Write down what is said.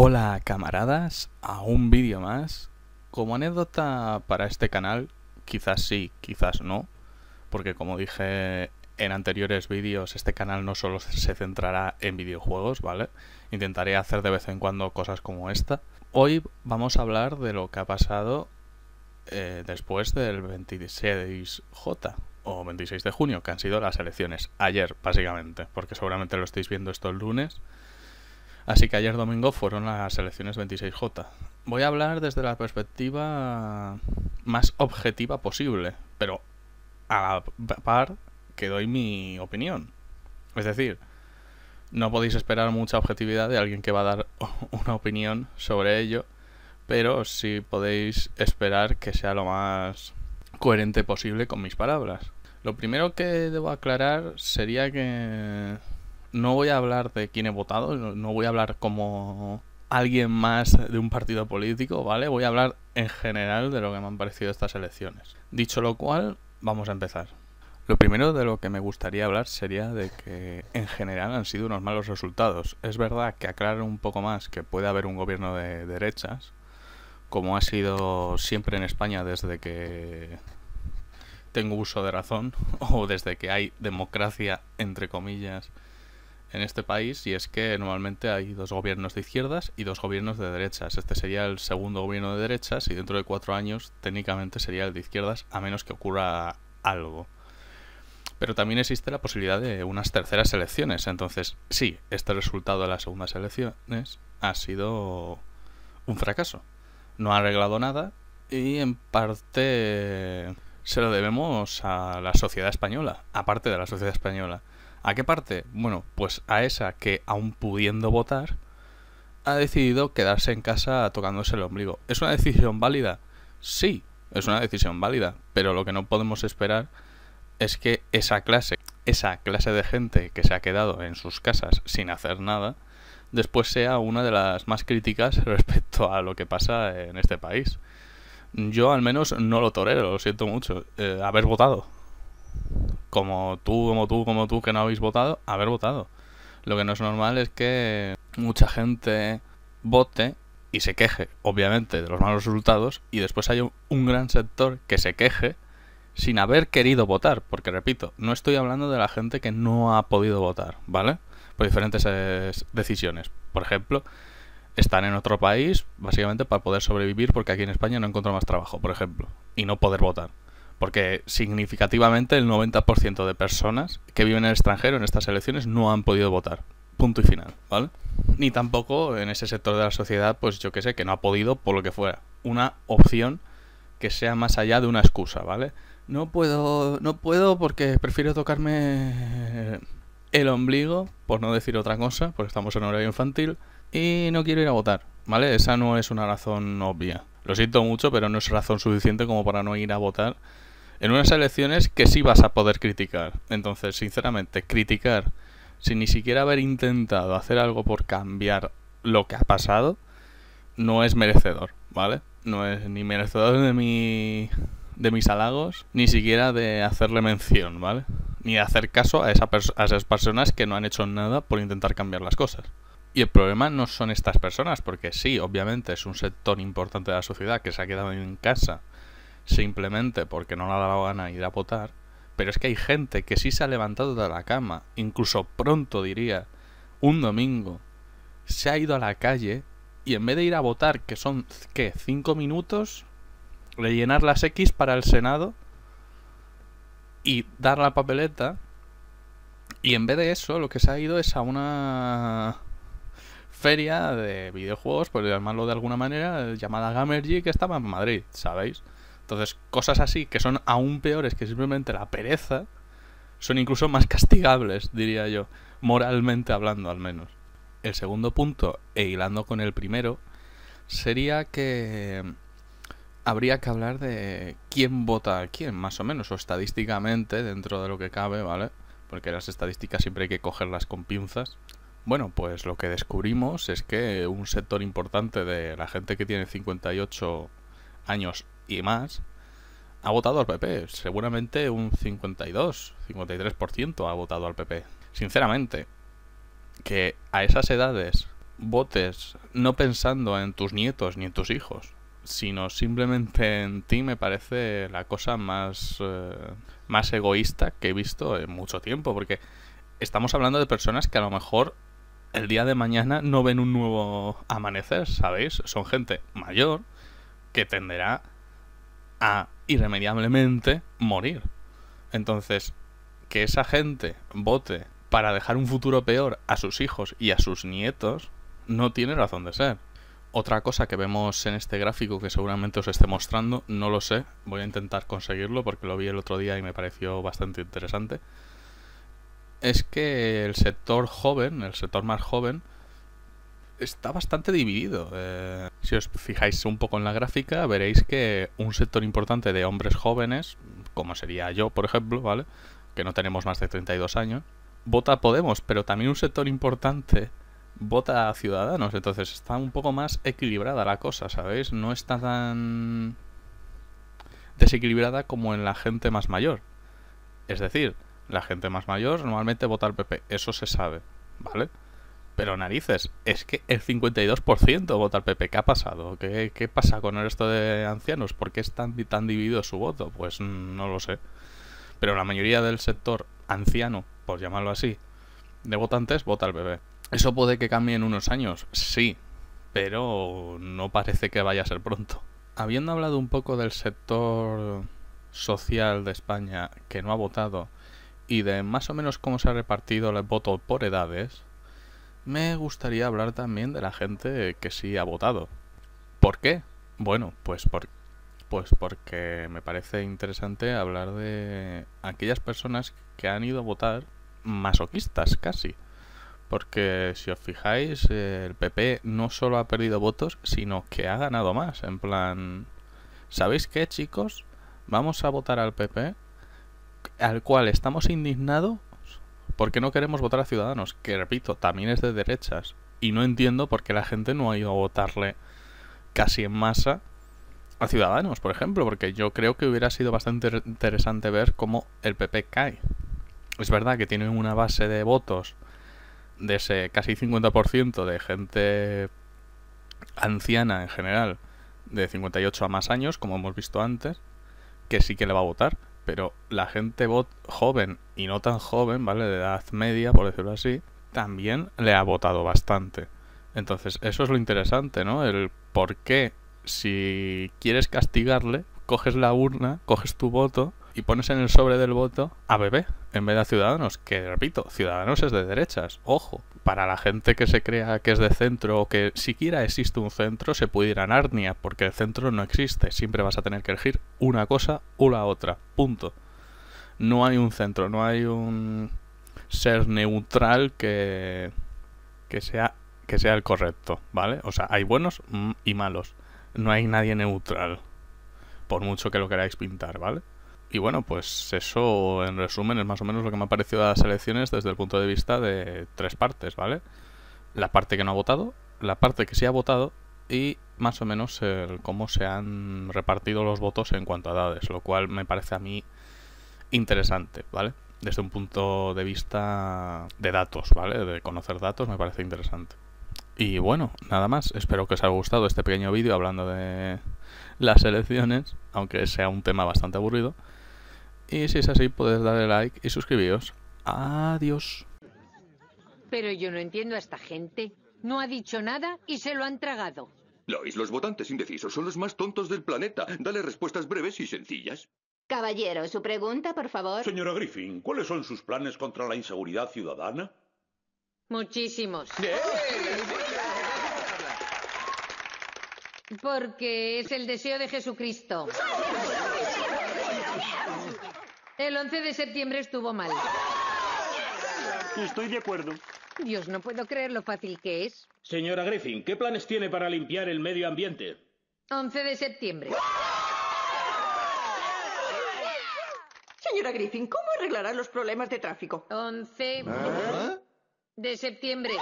Hola camaradas, a un vídeo más. Como anécdota para este canal, quizás sí, quizás no, porque como dije en anteriores vídeos, este canal no solo se centrará en videojuegos, ¿vale? Intentaré hacer de vez en cuando cosas como esta. Hoy vamos a hablar de lo que ha pasado después del 26J o 26 de junio, que han sido las elecciones. Ayer, básicamente, porque seguramente lo estáis viendo esto el lunes. Así que ayer domingo fueron las elecciones 26J. Voy a hablar desde la perspectiva más objetiva posible, pero a la par que doy mi opinión. Es decir, no podéis esperar mucha objetividad de alguien que va a dar una opinión sobre ello, pero sí podéis esperar que sea lo más coherente posible con mis palabras. Lo primero que debo aclarar sería que no voy a hablar de quién he votado, no voy a hablar como alguien más de un partido político, ¿vale? Voy a hablar en general de lo que me han parecido estas elecciones. Dicho lo cual, vamos a empezar. Lo primero de lo que me gustaría hablar sería de que en general han sido unos malos resultados. Es verdad que aclaro un poco más que puede haber un gobierno de derechas, como ha sido siempre en España desde que tengo uso de razón, o desde que hay democracia, entre comillas, en este país, y es que normalmente hay dos gobiernos de izquierdas y dos gobiernos de derechas. Este sería el segundo gobierno de derechas y dentro de 4 años técnicamente sería el de izquierdas, a menos que ocurra algo. Pero también existe la posibilidad de unas terceras elecciones. Entonces, sí, este resultado de las segundas elecciones ha sido un fracaso. No ha arreglado nada y en parte se lo debemos a la sociedad española, aparte de la sociedad española. ¿A qué parte? Bueno, pues a esa que, aun pudiendo votar, ha decidido quedarse en casa tocándose el ombligo. ¿Es una decisión válida? Sí, es una decisión válida, pero lo que no podemos esperar es que esa clase de gente que se ha quedado en sus casas sin hacer nada, después sea una de las más críticas respecto a lo que pasa en este país. Yo al menos no lo tolero, lo siento mucho. Haber votado. Como tú, que no habéis votado, haber votado. Lo que no es normal es que mucha gente vote y se queje, obviamente, de los malos resultados, y después haya un gran sector que se queje sin haber querido votar. Porque, repito, no estoy hablando de la gente que no ha podido votar, ¿vale? Por diferentes decisiones. Por ejemplo, estar en otro país, básicamente para poder sobrevivir, porque aquí en España no encuentro más trabajo, por ejemplo, y no poder votar. Porque significativamente el 90% de personas que viven en el extranjero en estas elecciones no han podido votar. Punto y final, ¿vale? Ni tampoco en ese sector de la sociedad, pues yo que sé, que no ha podido por lo que fuera. Una opción que sea más allá de una excusa, ¿vale? No puedo porque prefiero tocarme el ombligo, por no decir otra cosa, porque estamos en horario infantil, y no quiero ir a votar, ¿vale? Esa no es una razón obvia. Lo siento mucho, pero no es razón suficiente como para no ir a votar en unas elecciones que sí vas a poder criticar. Entonces, sinceramente, criticar sin ni siquiera haber intentado hacer algo por cambiar lo que ha pasado no es merecedor, ¿vale? No es ni merecedor de mis halagos, ni siquiera de hacerle mención, ¿vale? Ni de hacer caso a esas personas que no han hecho nada por intentar cambiar las cosas. Y el problema no son estas personas, porque sí, obviamente es un sector importante de la sociedad que se ha quedado en casa simplemente porque no le ha dado gana ir a votar, pero es que hay gente que sí se ha levantado de la cama, incluso pronto diría, un domingo, se ha ido a la calle y en vez de ir a votar, que son, ¿qué? 5 minutos, rellenar las X para el Senado y dar la papeleta, y en vez de eso lo que se ha ido es a una feria de videojuegos, por llamarlo de alguna manera, llamada Gamergy, que estaba en Madrid, ¿sabéis? Entonces, cosas así que son aún peores que simplemente la pereza, son incluso más castigables, diría yo, moralmente hablando al menos. El segundo punto, e hilando con el primero, sería que habría que hablar de quién vota a quién, más o menos, o estadísticamente, dentro de lo que cabe, ¿vale? Porque las estadísticas siempre hay que cogerlas con pinzas. Bueno, pues lo que descubrimos es que un sector importante de la gente que tiene 58 años y más ha votado al PP. Seguramente un 53% ha votado al PP. Sinceramente, que a esas edades votes no pensando en tus nietos ni en tus hijos, sino simplemente en ti, me parece la cosa más egoísta que he visto en mucho tiempo, porque estamos hablando de personas que a lo mejor el día de mañana no ven un nuevo amanecer, ¿sabéis? Son gente mayor que tenderá a irremediablemente morir. Entonces, que esa gente vote para dejar un futuro peor a sus hijos y a sus nietos no tiene razón de ser. Otra cosa que vemos en este gráfico, que seguramente os esté mostrando, no lo sé, voy a intentar conseguirlo porque lo vi el otro día y me pareció bastante interesante, es que el sector joven, el sector más joven, está bastante dividido. Si os fijáis un poco en la gráfica, veréis que un sector importante de hombres jóvenes, como sería yo, por ejemplo, ¿vale?, que no tenemos más de 32 años, vota a Podemos, pero también un sector importante vota a Ciudadanos. Entonces está un poco más equilibrada la cosa, ¿sabéis? No está tan desequilibrada como en la gente más mayor. Es decir, la gente más mayor normalmente vota al PP, eso se sabe, ¿vale? Pero narices, es que el 52% vota al PP. ¿Qué ha pasado? ¿Qué pasa con el resto de ancianos? ¿Por qué es tan dividido su voto? Pues no lo sé. Pero la mayoría del sector anciano, por llamarlo así, de votantes, vota al PP. ¿Eso puede que cambie en unos años? Sí, pero no parece que vaya a ser pronto. Habiendo hablado un poco del sector social de España que no ha votado y de más o menos cómo se ha repartido el voto por edades, me gustaría hablar también de la gente que sí ha votado. ¿Por qué? Bueno, pues porque me parece interesante hablar de aquellas personas que han ido a votar masoquistas casi. Porque si os fijáis, el PP no solo ha perdido votos, sino que ha ganado más. En plan, ¿sabéis qué, chicos? Vamos a votar al PP, al cual estamos indignados porque no queremos votar a Ciudadanos, que repito, también es de derechas. Y no entiendo por qué la gente no ha ido a votarle casi en masa a Ciudadanos, por ejemplo, porque yo creo que hubiera sido bastante interesante ver cómo el PP cae. Es verdad que tiene una base de votos de ese casi 50% de gente anciana en general, de 58 a más años, como hemos visto antes, que sí que le va a votar, pero la gente joven y no tan joven, ¿vale?, de edad media, por decirlo así, también le ha votado bastante. Entonces, eso es lo interesante, ¿no? El por qué, si quieres castigarle, coges la urna, coges tu voto y pones en el sobre del voto a PP en vez de a Ciudadanos, que repito, Ciudadanos es de derechas, ojo. Para la gente que se crea que es de centro o que siquiera existe un centro, se puede ir a Narnia, porque el centro no existe, siempre vas a tener que elegir una cosa o la otra, punto. No hay un centro, no hay un ser neutral que sea el correcto, ¿vale? O sea, hay buenos y malos, no hay nadie neutral, por mucho que lo queráis pintar, ¿vale? Y bueno, pues eso en resumen es más o menos lo que me ha parecido de las elecciones desde el punto de vista de tres partes, ¿vale? La parte que no ha votado, la parte que sí ha votado y más o menos cómo se han repartido los votos en cuanto a edades, lo cual me parece a mí interesante, ¿vale? Desde un punto de vista de datos, ¿vale? De conocer datos me parece interesante. Y bueno, nada más, espero que os haya gustado este pequeño vídeo hablando de las elecciones, aunque sea un tema bastante aburrido. Y si es así, podéis darle like y suscribiros. Adiós. Pero yo no entiendo a esta gente. No ha dicho nada y se lo han tragado. Lois, los votantes indecisos son los más tontos del planeta. Dale respuestas breves y sencillas. Caballero, su pregunta, por favor. Señora Griffin, ¿cuáles son sus planes contra la inseguridad ciudadana? Muchísimos. Porque es el deseo de Jesucristo. El 11 de septiembre estuvo mal. Estoy de acuerdo. Dios, no puedo creer lo fácil que es. Señora Griffin, ¿qué planes tiene para limpiar el medio ambiente? 11 de septiembre. Señora Griffin, ¿cómo arreglará los problemas de tráfico? 11 de septiembre.